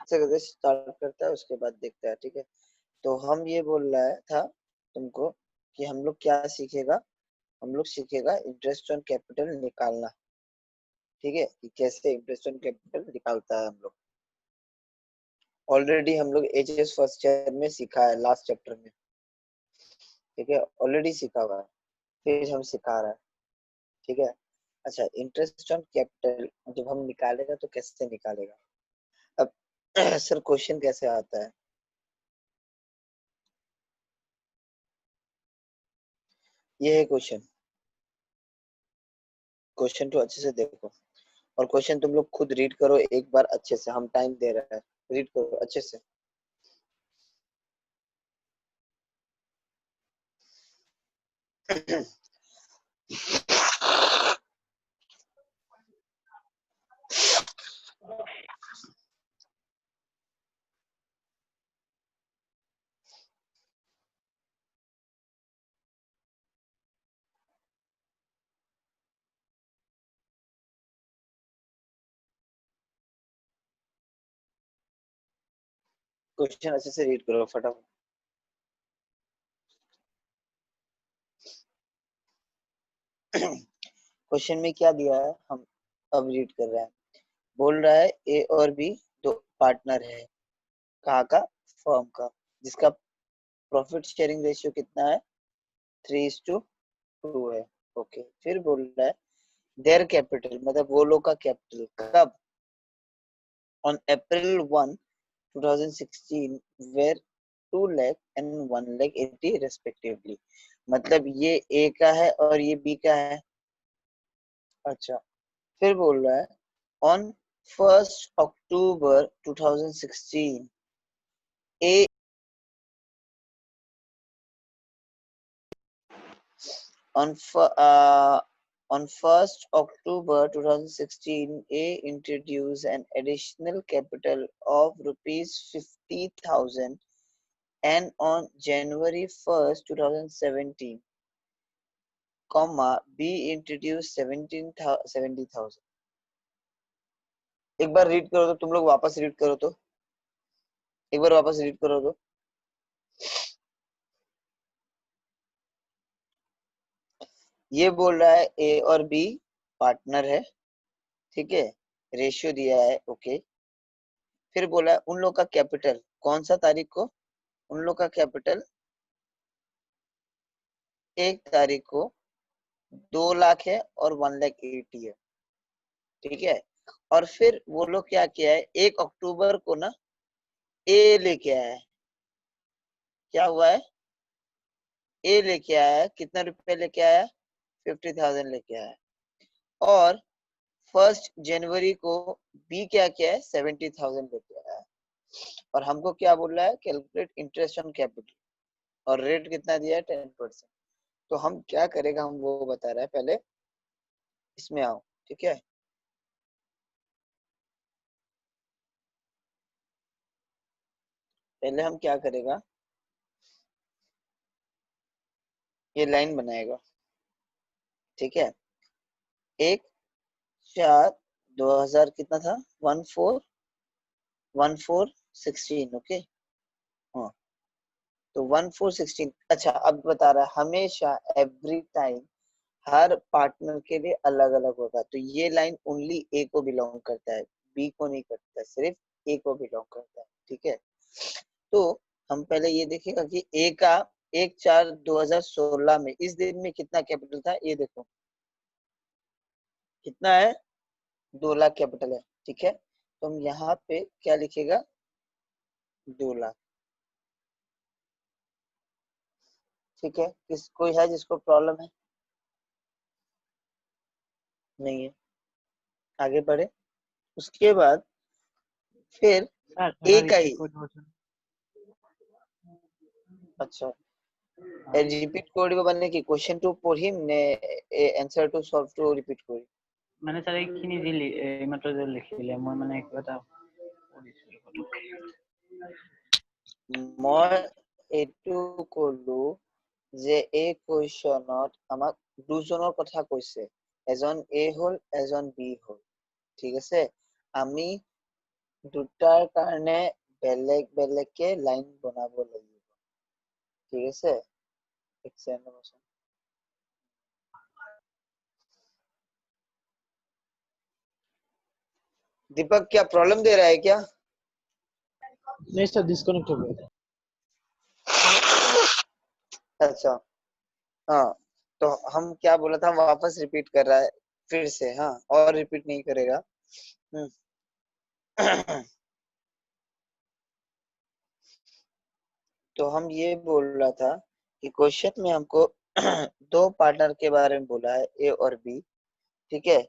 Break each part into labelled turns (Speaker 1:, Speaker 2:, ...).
Speaker 1: कैसे स्टार्ट करता है उसके बाद देखते हैं, ठीक है। तो हम ये बोल रहा था तुमको कि हम लोग क्या सीखेगा, हम लोग सीखेगा इंटरेस्ट ऑन कैपिटल निकालना, ठीक है, कि कैसे इंटरेस्ट ऑन कैपिटल निकालता है हम लोग। ऑलरेडी हम लोग एचएस फर्स्ट ईयर में सीखा है, लास्ट चैप्टर में, ठीक है, ऑलरेडी सीखा हुआ है, फिर हम सिखा रहा है, ठीक है। अच्छा, इंटरेस्ट ऑन कैपिटल जब हम निकालेगा तो कैसे निकालेगा। अब सर क्वेश्चन कैसे आता है, ये है क्वेश्चन। क्वेश्चन तो अच्छे से देखो, और क्वेश्चन तुम लोग खुद रीड करो एक बार अच्छे से, हम टाइम दे रहे हैं, रीड करो अच्छे से। क्वेश्चन अच्छे से रीड करो फटाफट। क्वेश्चन में क्या दिया है हम अब रीड कर रहे हैं। बोल रहा है ए और बी दो पार्टनर है, कहाँ का, फर्म का, जिसका प्रॉफिट शेयरिंग रेशियो कितना है, 3:2 है। ओके, फिर बोल रहा है देयर कैपिटल, मतलब वो लोग का कैपिटल कब, on April 1, 2016 were 2 lakh and 1,80,000 respectively. मतलब ये ए का है और ये बी का है। अच्छा, फिर बोल रहा है on 1 October 2016 A on on 1 October 2016 A introduced an additional capital of rupees 50,000, and on January 1, 2017 comma B introduced 70,000। एक बार रीड करो तो, तुम लोग वापस रीड करो तो, एक बार वापस रीड करो तो। ये बोल रहा है ए और बी पार्टनर है, ठीक है, रेशियो दिया है, ओके। फिर बोला है उन लोग का कैपिटल कौन सा तारीख को, उन लोग का कैपिटल 1 तारीख को 2 लाख है और 1,80,000 है, ठीक है। और फिर वो लोग क्या किया है, 1 अक्टूबर को ना ए लेके आया है, क्या हुआ है, ए लेके आया है, कितना रुपए लेके आया, 50,000 लेके आया है। और 1 जनवरी को बी क्या किया है, 70,000 लेके आया है। और हमको क्या बोल रहा है, कैलकुलेट इंटरेस्ट ऑन कैपिटल, और रेट कितना दिया है, 10%। तो हम क्या करेगा, हम वो बता रहा है, पहले इसमें आओ, ठीक है। पहले हम क्या करेगा, ये लाइन बनाएगा, ठीक है। 1/4/2000 कितना था, 14/16, ओके। हाँ, तो 14/16। अच्छा, अब बता रहा है हमेशा एवरी टाइम हर पार्टनर के लिए अलग अलग होगा, तो ये लाइन ओनली ए को बिलोंग करता है, बी को नहीं करता है, सिर्फ ए को बिलोंग करता है, ठीक है। तो हम पहले ये देखेगा कि ए का 1/4/2016 में इस दिन में कितना कैपिटल था, ये देखो कितना है, 2 लाख कैपिटल है, ठीक है। तो हम यहाँ पे क्या लिखेगा, 2 लाख, ठीक है। किस कोई है जिसको प्रॉब्लम है, नहीं है, आगे बढ़े। उसके बाद फिर
Speaker 2: सर
Speaker 1: ए
Speaker 2: थोड़ा
Speaker 1: का
Speaker 2: रिपीट
Speaker 1: ही,
Speaker 2: कोड हो सर।
Speaker 1: अच्छा,
Speaker 2: हाँ
Speaker 1: रिपीट कोड बने কি কোশ্চেন টু পঢ়িম নে answer to solve to repeat করি।
Speaker 2: মানে স্যার এইখিনি যি এইমাত্ৰ যে লিখিলে মই মানে কিবা এটা পঢ়িছিলোঁ পটককে।
Speaker 1: মই এইটো কলো যে এই কুৱেশ্যনত আমাক দুজনৰ কথা কৈছে, এজন এ হল এজন বি হল, ঠিক আছে। আমি দুটাৰ কাৰণে বেলেগ বেলেগকে লাইন বনাব লাগিব, ঠিক আছে। এক ছেকেণ্ড ৰ'বচোন। दीपक क्या प्रॉब्लम दे रहा है क्या?
Speaker 3: नहीं सर, डिस्कनेक्ट हो गया।
Speaker 1: अच्छा हाँ, तो हम क्या बोला था, वापस रिपीट कर रहा है फिर से, हाँ, और रिपीट नहीं करेगा। तो हम ये बोल रहा था कि क्वेश्चन में हमको दो पार्टनर के बारे में बोला है, ए और बी, ठीक है।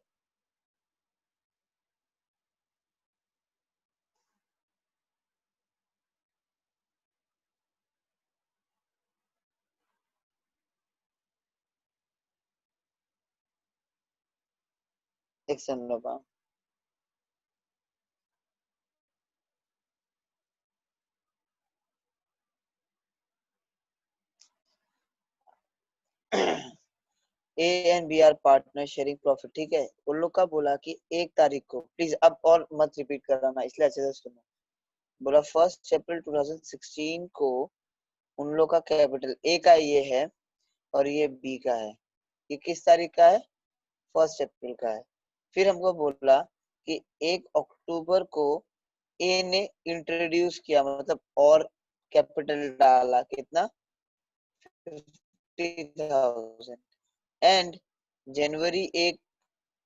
Speaker 1: एक second, A and B are partner sharing profit, ठीक है। उन लोग का बोला कि 1 तारीख को, प्लीज अब और मत रिपीट कराना, इसलिए अच्छे से सुनो। बोला 1 अप्रैल 2016 को उन लोग का कैपिटल ए का ये है और ये बी का है। ये किस तारीख का है? 1 अप्रैल का है। फिर हमको बोला कि 1 अक्टूबर को ए ने इंट्रोड्यूस किया, मतलब और कैपिटल डाला, कितना? 50,000। एंड जनवरी 1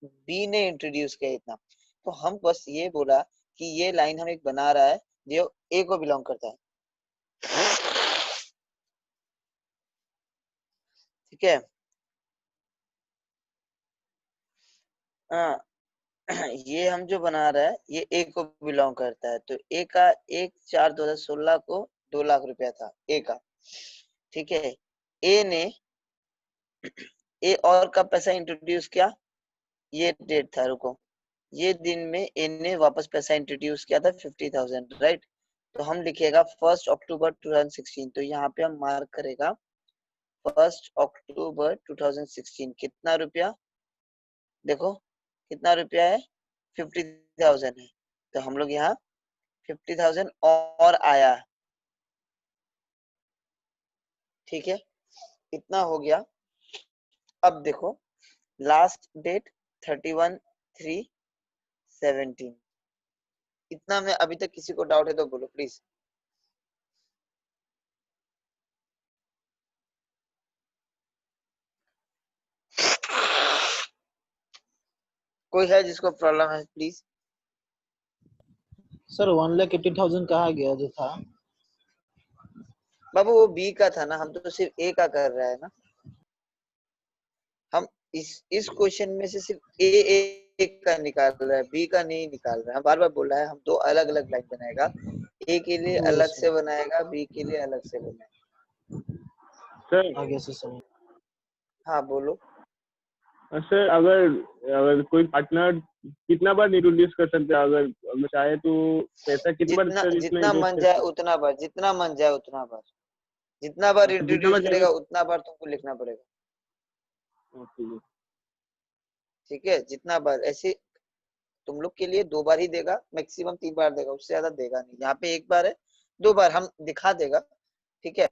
Speaker 1: बी ने इंट्रोड्यूस किया इतना। तो हम बस ये बोला कि ये लाइन हम एक बना रहा है जो ए को बिलोंग करता है, ठीक है। हाँ, ये हम जो बना रहा है ये ए को बिलोंग करता है। तो ए का 1/4/2016 को 2 लाख रुपया था ए का, ठीक है। ए ने ए और कब पैसा इंट्रोड्यूस किया? ये डेट था, रुको, ये दिन में ए ने वापस पैसा इंट्रोड्यूस किया था 50,000, राइट। तो हम लिखेगा 1 अक्टूबर 2016। तो यहाँ पे हम मार्क करेगा 1 अक्टूबर 2016। कितना रुपया? देखो कितना रुपया है, 50,000 है। तो हम लोग यहाँ 50,000 और आया, ठीक है, इतना हो गया। अब देखो लास्ट डेट 31/3/17। इतना में अभी तक किसी को डाउट है तो बोलो प्लीज। कोई है जिसको प्रॉब्लम है प्लीज?
Speaker 3: सर 1,80,000 कहा गया जो था?
Speaker 1: बाबू वो बी का था ना, हम तो सिर्फ ए का कर रहा है ना। हम इस क्वेश्चन में से सिर्फ ए का निकाल रहा है, बी का नहीं निकाल रहा है। हम बार बार बोल रहा है हम दो अलग अलग लाइन बनाएगा, ए के लिए अलग से बनाएगा, बी के लिए अलग से बनाएगा।
Speaker 4: सर
Speaker 3: आगे से सर।
Speaker 1: हाँ बोलो।
Speaker 4: सर अगर कोई पार्टनर कितना बार इंट्रोड्यूस कर सकते हैं, अगर चाहे तो पैसा कितना बार
Speaker 1: जितना
Speaker 4: सर इसमें
Speaker 1: जितना
Speaker 4: इन्वेस्ट
Speaker 1: मन
Speaker 4: कर
Speaker 1: जाए
Speaker 4: सकते
Speaker 1: उतना बार, जितना मन जाए उतना बार, जितना बार
Speaker 4: हैं? जितना
Speaker 1: इंट्रोड्यूस
Speaker 4: बार
Speaker 1: करेगा उतना बार तुमको लिखना पड़ेगा, ठीक है। जितना बार, ऐसे तुम लोग के लिए 2 बार ही देगा, मैक्सिमम 3 बार देगा, उससे ज्यादा देगा नहीं। यहाँ पे 1 बार है, 2 बार हम दिखा देगा, ठीक है।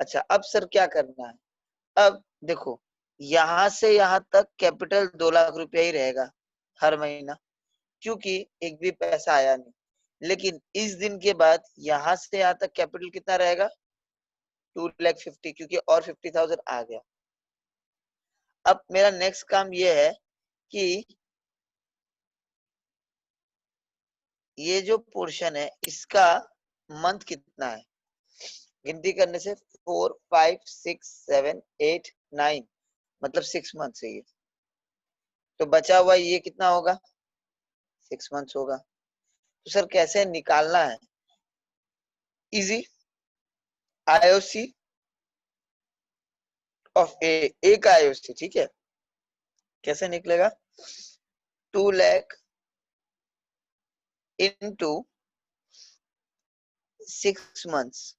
Speaker 1: अच्छा अब सर क्या करना है? अब देखो यहाँ से यहाँ तक कैपिटल 2 लाख रुपया ही रहेगा हर महीना, क्योंकि एक भी पैसा आया नहीं। लेकिन इस दिन के बाद यहाँ से यहाँ तक कैपिटल कितना रहेगा? 2,50,000, क्योंकि और 50,000 आ गया। अब मेरा नेक्स्ट काम ये है कि ये जो पोर्शन है इसका मंथ कितना है, गिनती करने से 4, 5, 6, 7, 8, 9, मतलब 6 मंथ है ये। तो बचा हुआ ये कितना होगा? 6 मंथ्स होगा। तो सर कैसे निकालना है? इजी, आईओसी ऑफ ए का आईओसी, ठीक है। कैसे निकलेगा? 2 lakh into 6 months,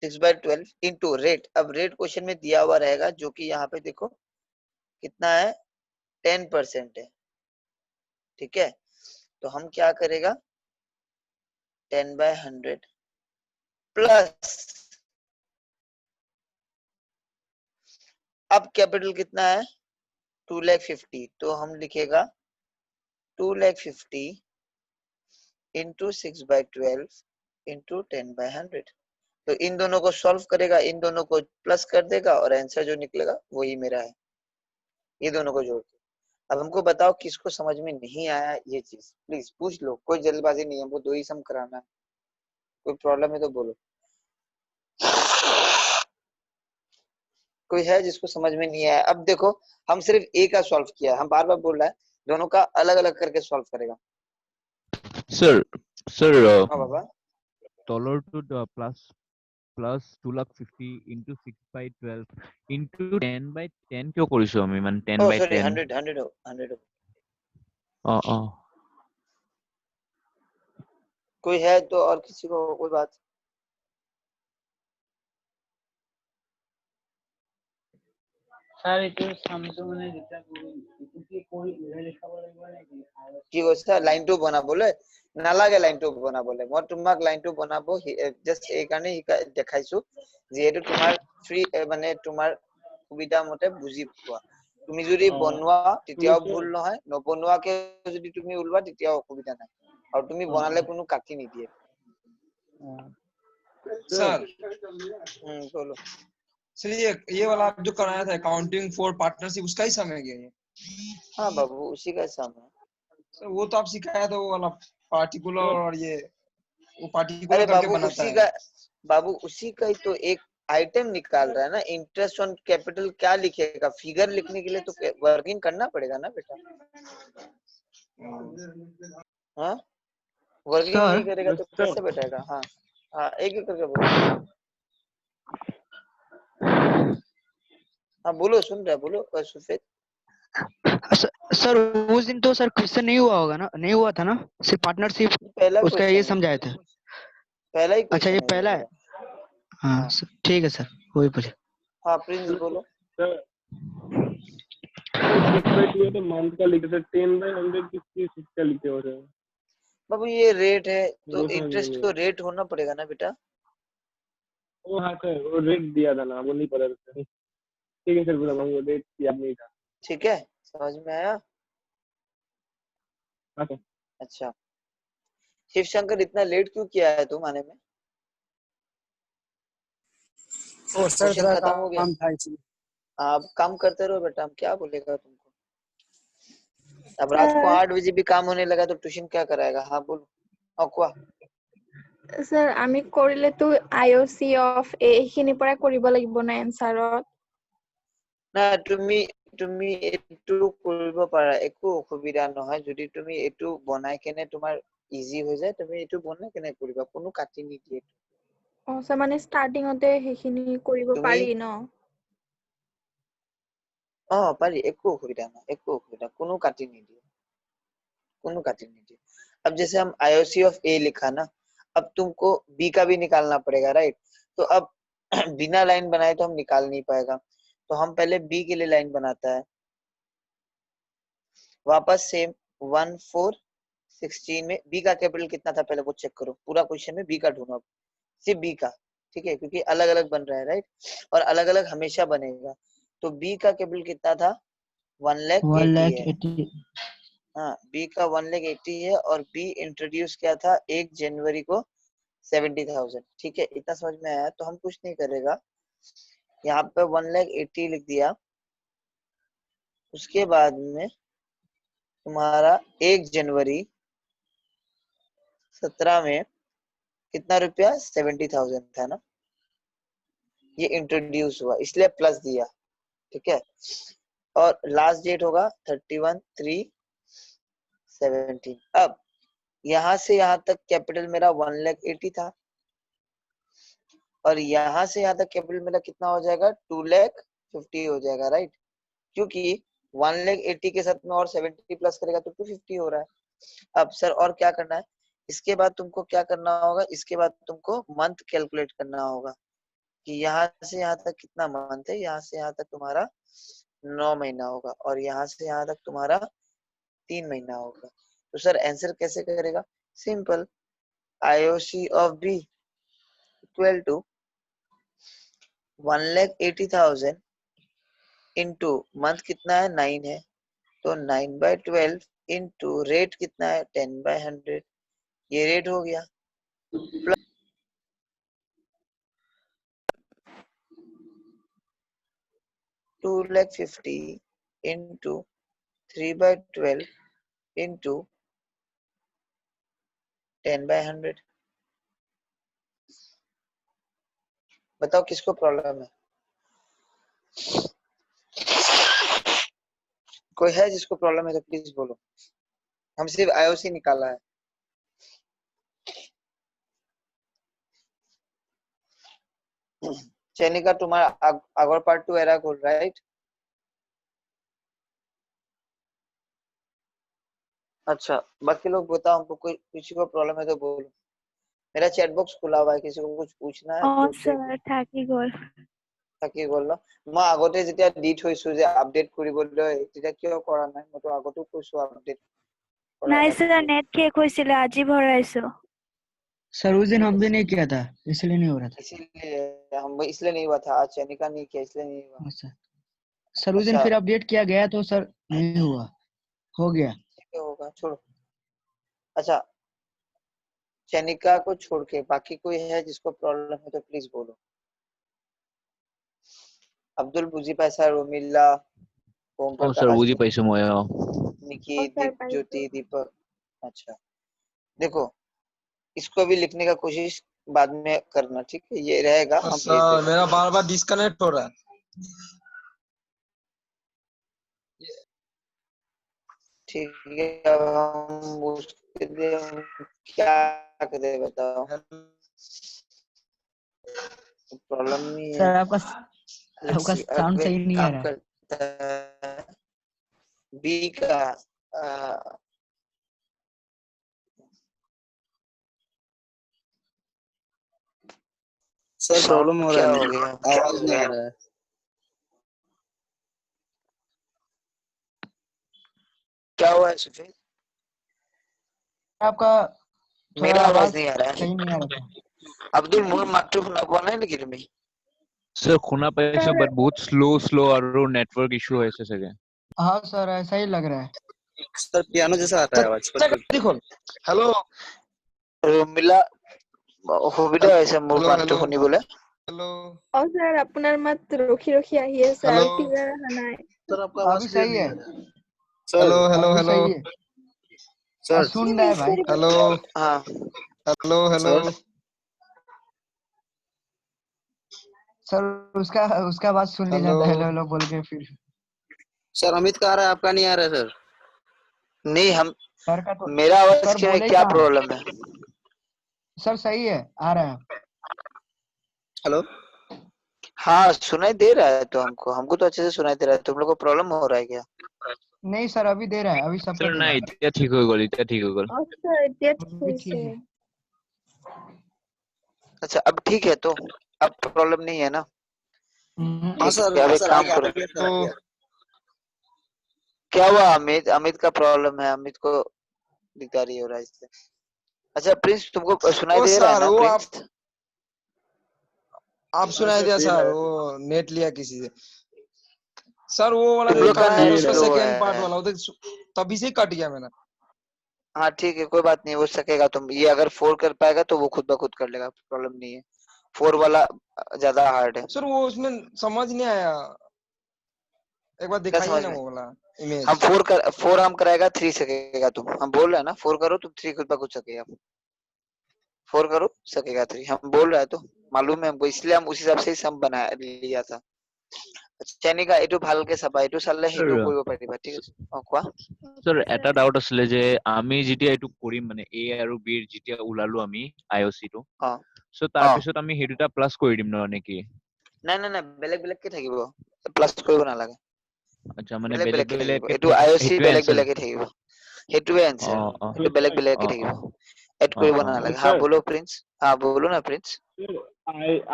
Speaker 1: 6/12 into rate. अब रेट क्वेश्चन में दिया हुआ रहेगा, जो कि यहाँ पे देखो कितना है, 10% है, ठीक है, तो हम क्या करेगा 10/100 प्लस, अब कैपिटल कितना है 2,50,000, तो हम लिखेगा 2,50,000 इंटू 6/12 इंटू 10/100। तो इन दोनों को सॉल्व करेगा, इन दोनों को प्लस कर देगा और आंसर जो निकलेगा वही मेरा है, ये दोनों को जोड़ के। अब हमको बताओ किसको समझ में नहीं आया ये चीज, प्लीज पूछ लो, कोई जल्दबाजी नहीं है, हमको 2 ही सम कराना है, कोई प्रॉब्लम है तो बोलो। कोई है जिसको समझ में नहीं आया? अब देखो हम सिर्फ ए का सॉल्व किया, हम बार बार बोल रहा है दोनों का अलग अलग करके सॉल्व करेगा।
Speaker 5: sir
Speaker 1: हाँ बाबा,
Speaker 5: $2 plus 2,50,000 into 6/12 into 10/10 क्यों কৰিছো আমি মানে
Speaker 1: ओ
Speaker 5: 10/10
Speaker 1: सॉरी 100
Speaker 5: অ
Speaker 1: कोई है तो, और किसी को कोई बात?
Speaker 2: স্যার এইটো সামটো মানে যেতিয়া কি কৰি লিখাব লাগিব নেকি?
Speaker 1: কি কৈছা লাইন 2 বনাবলে? নালাগে লাইন 2 বনাবলে, মই তোমাক লাইন 2 বনাব জাস্ট এই কাৰণে দেখাইছো যিহেতু তোমাৰ ফ্ৰী মানে তোমাৰ সুবিধা মতে বুজি পোৱা। তুমি যদি বনোৱা তেতিয়াও ভুল নহয়, নবনোৱাকে যদি তুমি ওলোৱা তেতিয়াও অসুবিধা নাই, আৰু তুমি বনালে কোনো কাটি নিদিয়ে।
Speaker 6: सर
Speaker 1: बोलो
Speaker 6: सर ये वाला आप जो कराया था अकाउंटिंग फॉर पार्टनरशिप उसका ही समय गया ये?
Speaker 1: हाँ बाबू उसी का काम है
Speaker 6: सर वो तो आप सिखाया था वो वाला पार्टिकुलर, और ये वो पार्टिकुलर
Speaker 1: अरे
Speaker 6: करके
Speaker 1: बाबू
Speaker 6: बनाता
Speaker 1: उसी
Speaker 6: है।
Speaker 1: का, बाबू उसी का ही तो एक आइटम निकाल रहा है ना, इंटरेस्ट ऑन कैपिटल क्या लिखेगा, फिगर लिखने के लिए तो वर्किंग करना पड़ेगा ना बेटा। हाँ वर्किंग
Speaker 4: सर
Speaker 1: नहीं करेगा तो कैसे बैठेगा? हाँ हाँ एक एक करके बोलो। हाँ बोलो सुन रहा है, बोलो सुफेद।
Speaker 7: सर उस दिन तो सर क्वेश्चन नहीं हुआ होगा ना, नहीं हुआ था ना, सिर्फ पार्टनरशिप
Speaker 1: पहला
Speaker 7: उसका ये समझाए थे।
Speaker 1: पहला ही
Speaker 7: अच्छा ये
Speaker 1: क्वेश्चन
Speaker 7: पहला है। हाँ ठीक है सर वही पूछे।
Speaker 1: हाँ प्रिंस बोलो।
Speaker 4: तो मंथ का लिखे थे 10/100 किसका लिखे हो रहे हैं
Speaker 1: बाबू ये रेट है तो इंटरेस्ट तो रेट होना पड़ेगा ना बेटा।
Speaker 4: वो हाँ सर वो रेट दिया था ना, वो नहीं पता था। ठीक है सर बोला वो रेट याद नहीं था।
Speaker 1: ठीक है समझ में आया। अच्छा शिव शंकर इतना लेट क्यों किया है तुम आने में?
Speaker 8: ओ सर थोड़ा
Speaker 1: खत्म हो गया?
Speaker 8: काम था इसलिए।
Speaker 1: आप काम करते रहो बेटा, हम क्या बोलेगा तुमको। अब रात को 8 बजे भी काम होने लगा तो ट्यूशन क्या कराएगा? हाँ बोलो। অকোৱা
Speaker 9: স্যার আমি কৰিলে তো আইওসি অফ এইখিনি পৰা কৰিব লাগিব না এনসারত?
Speaker 1: না তুমি তুমি এটু কৰিব পাৰা, একো অসুবিধা নহয়, যদি তুমি এটু বনাই কেনে তোমাৰ ইজি হৈ যায় তুমি এটু বনাই কেনে কৰিবা, কোনো কাটি নিদিয়ে।
Speaker 9: ও স্যার মানে স্টার্টিংতে সেইখিনি কৰিব পাৰি ন?
Speaker 1: पारी एको अखुविधा ना, एको अखुविधा, कोनो काटी नहीं दिए, कोनो काटी नहीं दिए। अब जैसे हम आईओसी ऑफ ए लिखा ना, अब तुमको बी का भी निकालना पड़ेगा राइट, तो अब बिना लाइन बनाए तो हम निकाल नहीं पाएगा, तो हम पहले बी के लिए लाइन बनाता है। वापस सेम 1,4,16 में बी का कैपिटल कितना था पहले वो चेक करो, पूरा क्वेश्चन में बी का ढूंढो, सिर्फ बी का, ठीक है, क्योंकि अलग अलग बन रहा है राइट, और अलग अलग हमेशा बनेगा। तो बी का कैपिटल कितना था 1,80,000 है। हाँ बी का 1,80,000 है, और बी इंट्रोड्यूस किया था 1 जनवरी को 70,000, ठीक है, इतना समझ में आया। तो हम कुछ नहीं करेगा, यहाँ पे 1,80,000 लिख दिया, उसके बाद में तुम्हारा 1 जनवरी 17 में कितना रुपया 70,000 था ना, ये इंट्रोड्यूस हुआ इसलिए प्लस दिया, ठीक है, और लास्ट डेट होगा 31/3/17। अब यहाँ से यहाँ तक कैपिटल मेरा 1,80,000 था, और यहाँ से यहाँ तक कैपिटल मेरा कितना हो जाएगा 2,50,000 हो जाएगा राइट, क्योंकि 1,80,000 के साथ में और 70 प्लस करेगा तो 250 हो रहा है। अब सर और क्या करना है, इसके बाद तुमको क्या करना होगा, इसके बाद तुमको मंथ कैलकुलेट करना होगा कि यहाँ से यहाँ तक कितना मंथ है, यहाँ से यहाँ तक तुम्हारा 9 महीना होगा, और यहाँ से यहाँ तक तुम्हारा 3 महीना होगा। तो सर आंसर कैसे करेगा? Simple, IOC of B equal to 1,80,000 into month कितना है 9 है, तो 9/12 इंटू रेट कितना है 10/100, ये रेट हो गया। 2,50,000 इंटू 3/12 इंटू 10/100। बताओ किसको प्रॉब्लम है? कोई है जिसको प्रॉब्लम है तो प्लीज बोलो, हम सिर्फ IOC निकाला है। चैनिका तुम्हारा আগৰ পার্টটো এরা গ'ল, राइट? अच्छा, बाकी लोग बताओ, हमको कोई किसी को प्रॉब्लम है तो बोलो। मेरा चैट बॉक्स खुला हुआ है, किसी को कुछ पूछना है तो
Speaker 9: স্যার থাকি গ'ল।
Speaker 1: থাকি গ'ল ন? মই আগতে যেতিয়া দি থৈছো যে আপডেট কৰিবলৈ, তেতিয়া কিয় কৰা নাই? মইতো আগতেও কৈছো আপডেট
Speaker 9: নাই স্যার, নেট শেষ হৈছিলে, আজি ভৰাইছো।
Speaker 7: सर उस दिन हम भी नहीं किया था, इसलिए नहीं हो रहा था।
Speaker 1: इसलिए नहीं हुआ था। आज चैनिका नहीं किया इसलिए नहीं हुआ।
Speaker 7: अच्छा सर, उस दिन
Speaker 1: अच्छा।
Speaker 7: फिर अपडेट किया गया तो सर नहीं हुआ, हो गया।
Speaker 1: ठीक है, होगा, छोड़ो। अच्छा, चैनिका को छोड़ के बाकी कोई है जिसको प्रॉब्लम है तो प्लीज बोलो। अब्दुल बुझी पाइसा, रोमिल्ला, ओम
Speaker 5: অ স্যাৰ
Speaker 1: प्रकाश,
Speaker 5: বুজি পাইছো মই।
Speaker 1: निकी, ज्योति, दीपक। अच्छा, देखो इसको भी लिखने का कोशिश बाद में करना, ठीक है? ये रहेगा, हम भेज
Speaker 6: सर
Speaker 1: देंगे।
Speaker 6: मेरा बार बार डिस्कनेक्ट हो रहा है।
Speaker 1: ठीक है, अब हम उसके लिए क्या करें बताओ? प्रॉब्लम नहीं है
Speaker 7: सर आपका साउंड सही नहीं आ रहा है।
Speaker 1: बी का
Speaker 8: सर प्रॉब्लम हो रहा
Speaker 1: क्या
Speaker 8: है,
Speaker 1: हो गया?
Speaker 8: आवाज नहीं आ रहा है।
Speaker 1: क्या हुआ है सुफीन?
Speaker 7: आपका
Speaker 1: मेरा आवाज नहीं आ रहा
Speaker 7: सही
Speaker 1: है।
Speaker 7: नहीं आ रहा था।
Speaker 1: अब्दुल मोर मात्र শুনা পোৱা নাই নেকি তুমি?
Speaker 5: স্যার শুনা পাইছো বাট বহুত স্লো আৰু নেটৱৰ্ক ইছ্যু হৈ আছে চাগে।
Speaker 7: हाँ सर ऐसा ही लग रहा है।
Speaker 8: सर पियानो जैसा आ रहा है आवाज।
Speaker 6: देखो, हेलो
Speaker 1: মিলা অসুবিধা হৈছে মোৰ
Speaker 6: হেল্ল'
Speaker 1: মাতটো
Speaker 6: হেল্ল'
Speaker 1: শুনিবলৈ।
Speaker 6: हेलो
Speaker 9: স্যার আপনার মাত রখি রখি আহি আছে
Speaker 6: हेलो
Speaker 9: আর ক্লিয়ার অহা নাই।
Speaker 3: सर आपका आवाज
Speaker 7: अभी
Speaker 3: क्लियर
Speaker 7: सही
Speaker 3: नहीं
Speaker 7: है।
Speaker 3: आ रहा है।
Speaker 6: हेलो
Speaker 8: सर
Speaker 6: हेलो
Speaker 7: अभी
Speaker 6: हेलो
Speaker 7: सही है।
Speaker 8: सर
Speaker 7: सुन रहा है भाई।
Speaker 6: हेलो
Speaker 1: हाँ,
Speaker 6: हेलो हेलो
Speaker 8: सर
Speaker 7: सर उसका बात सुन लीजिए,
Speaker 6: हेलो
Speaker 7: हेलो हेलो बोल के फिर।
Speaker 8: सर अमित का आ रहा है, आपका नहीं आ रहा है सर।
Speaker 1: नहीं हम
Speaker 7: सर का तो
Speaker 1: मेरा आवाज
Speaker 7: सर
Speaker 1: क्या
Speaker 7: बोले
Speaker 1: क्या
Speaker 7: कहाँ?
Speaker 1: प्रॉब्लम है?
Speaker 7: सर सही है, आ रहा है।
Speaker 8: हेलो
Speaker 1: हाँ, सुनाई दे रहा है तो हमको तो अच्छे से सुनाई दे रहा है। तुम लोग को प्रॉब्लम हो रहा है क्या?
Speaker 7: नहीं सर अभी दे रहा है, अभी सबका
Speaker 5: স্যার
Speaker 7: दे
Speaker 5: নাই,
Speaker 7: रहा है।
Speaker 5: এতিয়া ঠিক হৈ গ'ল, এতিয়া ঠিক হৈ গ'ল।
Speaker 9: স্যার এতিয়া ঠিক
Speaker 7: अभी ठीक
Speaker 9: হৈছে।
Speaker 7: है।
Speaker 1: अच्छा, अब ठीक है तो अब प्रॉब्लम नहीं है ना?
Speaker 8: हाँ
Speaker 1: ठीक
Speaker 8: सर,
Speaker 1: है, अब
Speaker 8: हाँ
Speaker 1: एक
Speaker 8: सर
Speaker 1: काम
Speaker 8: आ
Speaker 1: करो।
Speaker 8: गया सर,
Speaker 6: तो
Speaker 8: आ गया।
Speaker 1: क्या हुआ? अमित का प्रॉब्लम है, अमित को दिकदारी हो रहा है इससे। अच्छा प्रिंस, तुमको सुनाई
Speaker 6: ओ
Speaker 1: दे रहा है
Speaker 6: सर
Speaker 1: ना
Speaker 6: वो
Speaker 1: प्रिंस?
Speaker 6: आप सुनाई दिया सर, वो नेट लिया किसी से। सर वो वाला
Speaker 1: तुम
Speaker 6: जो
Speaker 1: लोग का
Speaker 6: बताया
Speaker 1: नेट
Speaker 6: ना उसका
Speaker 1: स्लो
Speaker 6: सेकेंड पार्ट
Speaker 1: है।
Speaker 6: वाला, वो तभी से कट गया मेरा।
Speaker 1: हाँ ठीक है, कोई बात नहीं, हो सकेगा। तुम ये अगर 4 कर पाएगा तो वो खुद ब खुद कर लेगा, प्रॉब्लम नहीं है। 4 वाला ज्यादा हार्ड है।
Speaker 6: सर वो उसमें समझ नहीं आया, एक बार
Speaker 1: क्या
Speaker 6: दिखाइए
Speaker 1: समझ
Speaker 6: ना
Speaker 1: में?
Speaker 6: वो वाला
Speaker 1: हम
Speaker 6: इमेज।
Speaker 1: 4 हम कराएगा 3 सकेगा। तुम हम बोल रहे हैं ना 4 करो तुम 3 खुद ब खुद सकेगा। 4 करो सकेगा 3, हम बोल रहे हैं तो मालूम है हमको, इसलिए हम उस हिसाब से ही सम बना लिया था। চেনিকা এইটো ভালকে চাবা, এইটো চালে সেইটো কৰিব পাৰিবা, ঠিক আছে? কোৱা।
Speaker 5: স্যার এটা ডাউট আছিলে যে আমি যেতিয়া এইটো কৰিম মানে এ আৰু বি যেতিয়া ওলালো আমি আইঅচি টো,
Speaker 1: অ
Speaker 5: সো তাৰপিছত আমি সেই দুটা প্লাস কৰি দিম ন নেকি?
Speaker 1: নাই নাই নাই, বেলেগ বেলেগকে থাকিব, প্লাস কৰিব নালাগে।
Speaker 5: আচ্ছা মানে
Speaker 1: বেলেগ
Speaker 5: বেলেগ
Speaker 1: বেলেগকে থাকিব,
Speaker 5: বেলেগকে
Speaker 1: এইটো আইঅচি
Speaker 5: সেইটোৱে
Speaker 1: বেলেগ
Speaker 5: answer।
Speaker 1: বেলেগে থাকিব, সেইটোৱে
Speaker 5: অ
Speaker 1: এনসাৰ।
Speaker 5: অ
Speaker 1: এইটো বেলেগ বেলেগকে
Speaker 5: অ
Speaker 1: থাকিব,
Speaker 5: অ
Speaker 1: এড কৰিব
Speaker 5: অ
Speaker 1: নালাগে।
Speaker 4: सर
Speaker 1: हाँ बोलो प्रिंस, हाँ बोलो ना प्रिंस।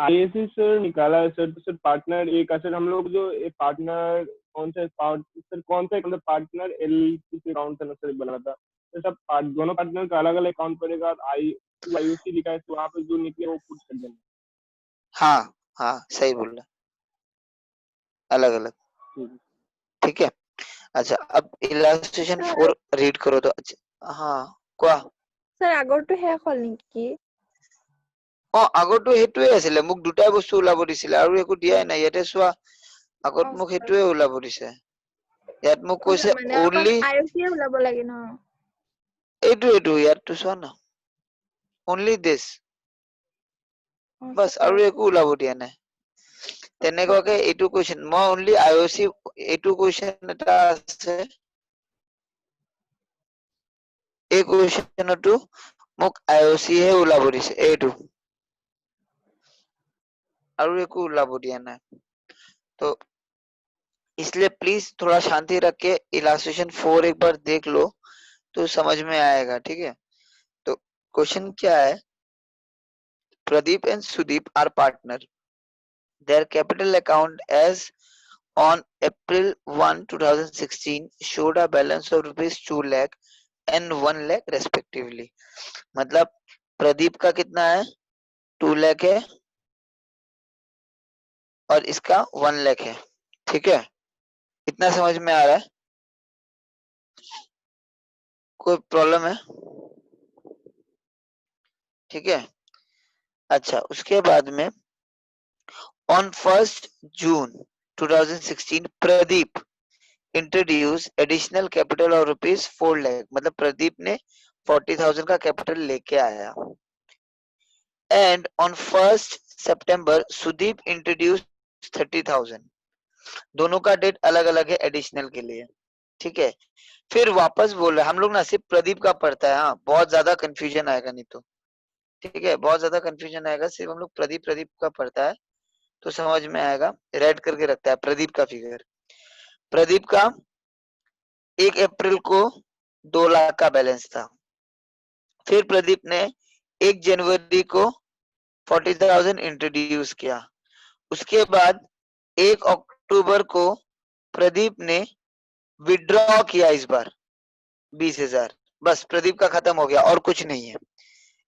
Speaker 4: आईएससी सर निकाला है सर, तो सर पार्टनर एक सर हम लोग जो पार्टनर कौन सा सर, कौन सा मतलब पार्टनर एल से अकाउंट सर बना था, तो सब दोनों पार्टनर का अलग अलग अकाउंट पड़ेगा, IOC लिखा है तो वहाँ पे जो निकले वो पुट कर देना।
Speaker 1: हाँ हाँ सही बोल रहा, अलग अलग, ठीक है। अच्छा अब इलास्ट्रेशन
Speaker 9: Sir,
Speaker 1: 4 रीड करो तो। अच्छा हाँ কোৱা।
Speaker 9: sir আগৰটো শেষ হ'ল নেকি?
Speaker 1: আগৰটো সেইটোৱে আছিলে, মোক দুটাই বস্তু ওলাব দিছিলে আৰু একো দিয়াই নাই। ইয়াতে চোৱা আগত মোক
Speaker 9: sir.
Speaker 1: সেইটোৱে ওলাব দিছে। ইয়াত মোক কৈছে
Speaker 9: মানে অকল
Speaker 1: অনলি
Speaker 9: IOC ওলাব লাগে ন?
Speaker 1: এইটো ইয়াতটো চোৱা না, অনলি দিছ, বাস
Speaker 9: sir.
Speaker 1: আৰু একো ওলাব দিয়া নাই। তেনেকুৱাকে এইটো কুৱেশ্যন মই অনলি IOC, এইটো কুৱেশ্যন এটা আছে, এই কুৱেশ্যনটো মোক IOC হে ওলাব দিছে এইটো, और को ओलाब दिया ना। तो इसलिए प्लीज थोड़ा शांति रख के इलास्ट्रेशन 4 एक बार देख लो तो समझ में आएगा, ठीक है। तो क्वेश्चन क्या है, Pradeep and Sudeep are partner, their capital account as on April 1 2016 showed a balance of rupees 2 lakh and 1 lakh respectively। मतलब प्रदीप का कितना है 2 लाख है और इसका 1 लाख है, ठीक है। इतना समझ में आ रहा है, कोई प्रॉब्लम है? ठीक है। अच्छा उसके बाद में on 1 June 2016 Pradeep introduce additional capital और रुपीज 4 लाख, मतलब प्रदीप ने 40,000 का कैपिटल लेके आया। एंड ऑन 1 सितंबर सुदीप इंट्रोड्यूस 30,000, दोनों का डेट अलग अलग है एडिशनल के लिए, ठीक है। फिर वापस बोल रहे हम लोग ना सिर्फ प्रदीप का पढ़ता है, हाँ बहुत ज्यादा कंफ्यूजन आएगा नहीं तो, ठीक है, बहुत ज्यादा कंफ्यूजन आएगा। सिर्फ हम लोग प्रदीप का पढ़ता है तो समझ में आएगा। रेड करके रखता है प्रदीप का फिगर। प्रदीप का 1 अप्रैल को 2 लाख का बैलेंस था। फिर प्रदीप ने 1 जनवरी को 40,000 इंट्रोड्यूस किया। उसके बाद 1 अक्टूबर को प्रदीप ने विड्रॉ किया, इस बार 20,000। बस प्रदीप का खत्म हो गया और कुछ नहीं है।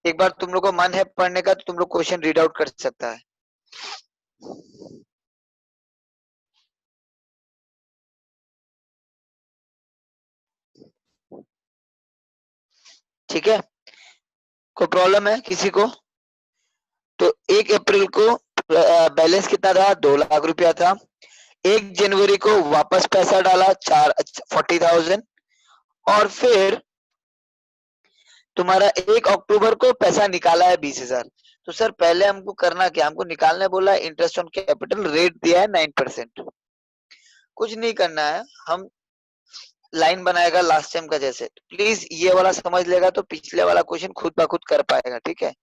Speaker 1: एक बार तुम लोग को मन है पढ़ने का तो तुम लोग क्वेश्चन रीड आउट कर सकता है। ठीक है, कोई प्रॉब्लम है किसी को? तो 1 अप्रैल को बैलेंस कितना था 2 लाख रुपया था। 1 जनवरी को वापस पैसा डाला 40,000 और फिर तुम्हारा 1 अक्टूबर को पैसा निकाला है 20,000। तो सर पहले हमको करना क्या, हमको निकालने बोला इंटरेस्ट ऑन कैपिटल, रेट दिया है 9%। कुछ नहीं करना है, हम लाइन बनाएगा लास्ट टाइम का जैसे। प्लीज ये वाला समझ लेगा तो पिछले वाला क्वेश्चन खुद ब खुद कर पाएगा, ठीक है।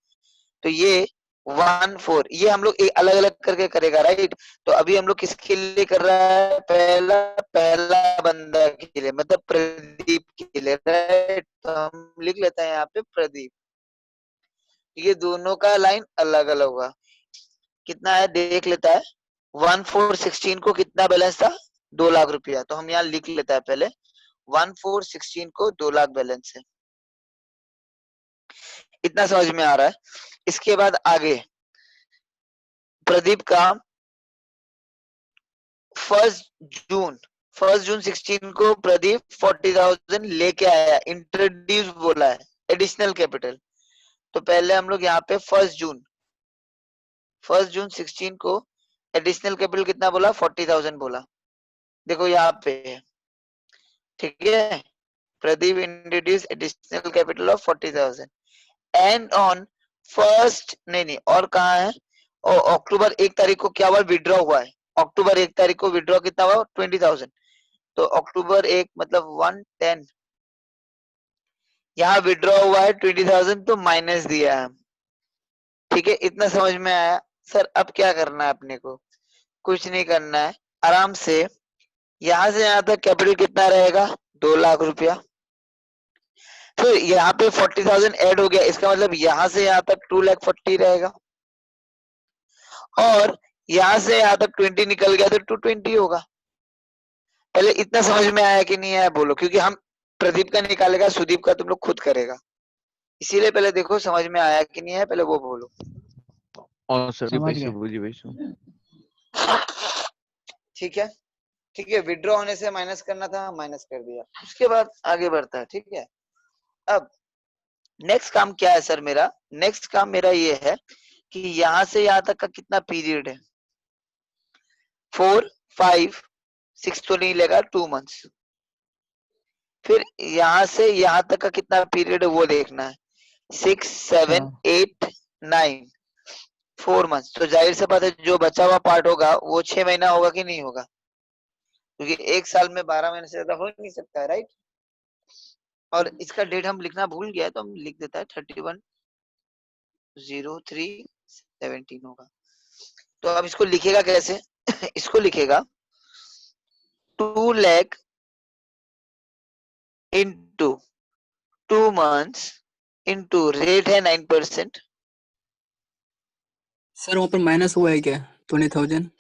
Speaker 1: तो ये 1-4 ये हम लोग अलग अलग करके करेगा, राइट। तो अभी हम लोग किसके लिए कर रहा है, पहला बंदा के लिए, मतलब प्रदीप के लिए, राइट। तो हम लिख लेते हैं यहाँ पे प्रदीप। ये दोनों का लाइन अलग अलग होगा। कितना है देख लेता है। 1/4/16 को कितना बैलेंस था 2 लाख रुपया, तो हम यहाँ लिख लेता है पहले 1/4/16 को 2 लाख बैलेंस है। इतना समझ में आ रहा है। इसके बाद आगे प्रदीप का 1 जून 16 को प्रदीप 40,000 लेके आया, इंट्रोड्यूस बोला है एडिशनल कैपिटल। तो पहले हम लोग यहाँ पे 1 जून 16 को एडिशनल कैपिटल कितना बोला 40,000 बोला, देखो यहाँ पे है, ठीक है। Pradeep introduce additional capital of 40,000 and on 1 नहीं और कहाँ है, और अक्टूबर 1 तारीख को क्या हुआ विड्रॉ हुआ है। अक्टूबर 1 तारीख को विड्रॉ कितना हुआ 20,000। तो अक्टूबर 1 मतलब 110 यहाँ विड्रॉ हुआ है 20,000 तो माइनस दिया है, ठीक है। इतना समझ में आया। सर अब क्या करना है अपने को, कुछ नहीं करना है, आराम से यहाँ से यहाँ तक कैपिटल कितना रहेगा 2 लाख रुपया। फिर यहाँ पे 40,000 ऐड हो गया, इसका मतलब यहाँ से यहाँ तक 2,40,000 रहेगा और यहाँ से यहाँ तक 20 निकल गया तो 220 होगा। पहले इतना समझ में आया कि नहीं आया बोलो, क्योंकि हम प्रदीप का निकालेगा, सुदीप का तुम लोग खुद करेगा। इसीलिए पहले देखो समझ में आया कि नहीं है, पहले वो बोलो।
Speaker 5: सर
Speaker 3: समझ
Speaker 5: पैसे
Speaker 3: गए।
Speaker 5: बुझी पैसे
Speaker 1: ठीक है, ठीक है। विड्रॉ होने से माइनस करना था, माइनस कर दिया, उसके बाद आगे बढ़ता है। ठीक है, अब नेक्स्ट काम क्या है सर मेरा? नेक्स्ट काम मेरा ये है कि यहां से यहां तक का कितना पीरियड है? 4, 5, 6 तो नहीं लेगा, 2 मंथ्स। फिर यहां से यहां तक का कितना पीरियड है वो देखना है, 6, 7, 8, 9, 4 मंथ्स। तो जाहिर सी बात है जो बचा हुआ पार्ट होगा वो 6 महीना होगा कि नहीं होगा, क्योंकि एक साल में 12 महीने से ज्यादा हो ही नहीं सकता है, राइट। और इसका डेट हम लिखना भूल गया तो हम लिख देता है 31/03/17 होगा। तो अब इसको लिखेगा कैसे? इसको लिखेगा 2 lakh into 2 months into rate है 9%।
Speaker 10: सर वहाँ पर माइनस हुआ है क्या 20,000?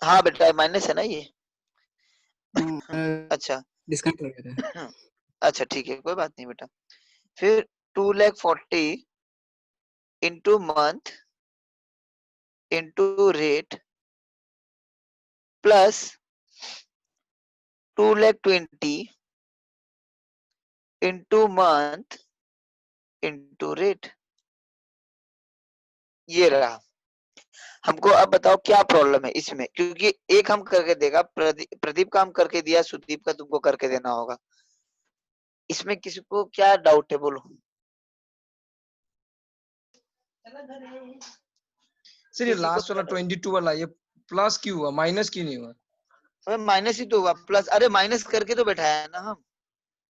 Speaker 1: हाँ बेटा माइनस है ना ये। अच्छा
Speaker 10: डिस्काउंट हो गया था।
Speaker 1: अच्छा ठीक है, कोई बात नहीं बेटा। फिर 2,40,000 into month into rate plus 2,20,000 into month into rate. ये रहा। हमको अब बताओ क्या प्रॉब्लम है इसमें, क्योंकि एक हम करके देगा, प्रदीप काम करके दिया, सुदीप का तुमको करके देना होगा। इसमें किसी को क्या डाउट है बोलो?
Speaker 6: सर ये लास्ट वाला 22 वाला ये प्लस क्यों हुआ, माइनस क्यों नहीं हुआ?
Speaker 1: अबे माइनस ही तो हुआ, प्लस अरे माइनस करके तो बैठाया है ना हम।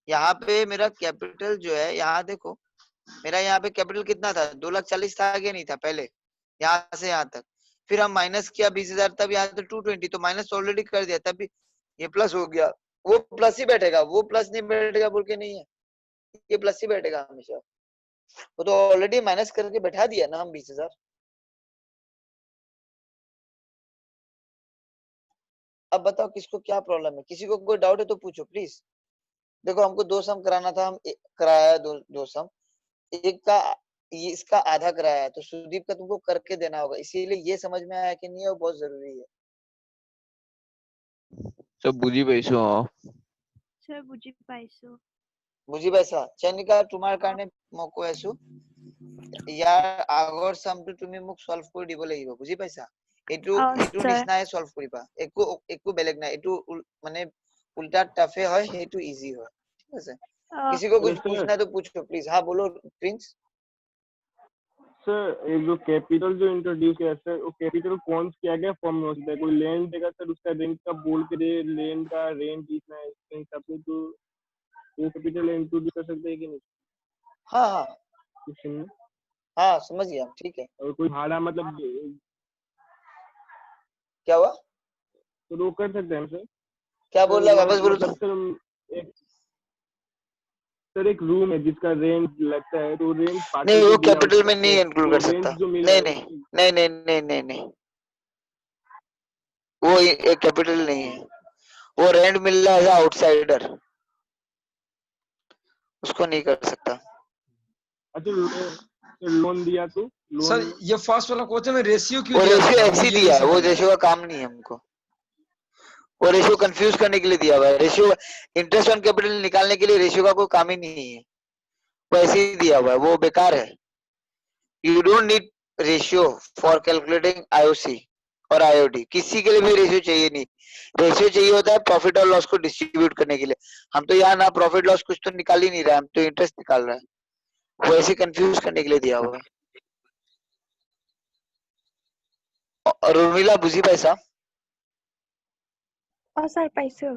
Speaker 1: यहाँ पे मेरा कैपिटल जो है, यहाँ देखो मेरा यहाँ पे कैपिटल कितना था, 2,40,000 था आगे नहीं था पहले, यहाँ से यहाँ तक। फिर हम माइनस किया 20,000, तब यहाँ तो 220, तो माइनस ऑलरेडी कर दिया, तब भी ये प्लस हो गया। वो प्लस ही बैठेगा, वो प्लस नहीं बैठेगा बोल के नहीं है, ये प्लस ही बैठेगा हमेशा। वो तो ऑलरेडी माइनस करके बैठा दिया ना हम 20,000। अब बताओ किसको क्या प्रॉब्लम है, किसी को कोई डाउट है तो पूछो प्लीज। देखो हमको 2 सम कराना था, हम कराया दो सम। एक का ये इसका आधा कराया है, तो सुदीप का तुमको करके देना होगा। इसीलिए ये समझ में आया कि नहीं है, वो बहुत जरूरी है।
Speaker 5: सर बुझी पैसे
Speaker 11: सर बुझी पाइছো।
Speaker 1: বুঝি পাইছা? চেনিকা তোমাৰ কাৰণে মই কৈ আছো, ইয়াৰ আগৰ সামটো তুমি মোক সলভ কৰি দিব লাগিব, বুঝি পাইছা? এটো নিচিনাই সলভ কৰিবা, একো বেলেগ নাই। এটো মানে উল্টা টাফে হয়, সেইটো ইজি হয়। ঠিক আছে, किसी को कुछ पूछना है तो पूछो प्लीज। हाँ बोलो प्रिंस।
Speaker 4: सर एक जो कैपिटल जो इंट्रोड्यूस किया सर, वो कैपिटल कौन क्या क्या फॉर्म में हो सकता है? कोई लैंड देगा सर, उसका रेंट का बोल के दे, लैंड का रेंट कितना है इसके हिसाब से, तो वो कैपिटल इंट्रोड्यूस कर सकते हैं कि नहीं?
Speaker 1: हाँ हाँ हाँ समझ गया, ठीक है।
Speaker 4: और कोई भाड़ा मतलब
Speaker 1: क्या हुआ?
Speaker 4: तो वो कर सकते हैं सर?
Speaker 1: क्या बोल रहा है वापस बोलो तो।
Speaker 4: सर एक रूम है जिसका रेंट लगता है, तो रेंट
Speaker 1: नहीं वो कैपिटल में नहीं इंक्लूड कर सकता। नहीं नहीं नहीं नहीं नहीं नहीं नहीं, वो एक कैपिटल नहीं है, वो रेंट मिल रहा है आउटसाइडर, उसको नहीं कर सकता।
Speaker 4: अच्छा लोन दिया तो
Speaker 6: सर ये फर्स्ट वाला क्वेश्चन में रेशियो क्यों
Speaker 1: वो
Speaker 6: दिया?
Speaker 1: रेशियो ऐसे ही दिया है, वो रेशियो का काम नहीं है हमको, वो रेशियो कंफ्यूज करने के लिए दिया हुआ है। रेशियो इंटरेस्ट ऑन कैपिटल निकालने के लिए रेशियो का कोई काम ही नहीं है, वो ऐसे ही दिया हुआ है, वो बेकार है। You don't need ratio for calculating IOC और आईओडी, किसी के लिए भी रेशियो चाहिए नहीं। रेशियो चाहिए होता है प्रॉफिट और लॉस को डिस्ट्रीब्यूट करने के लिए। हम तो यहाँ ना प्रॉफिट लॉस कुछ तो निकाल ही नहीं रहे, हम तो इंटरेस्ट निकाल रहे हैं, वो ऐसे कंफ्यूज करने के लिए दिया हुआ है। और उर्मिला बुझी पैसा?
Speaker 9: सर पाइছো।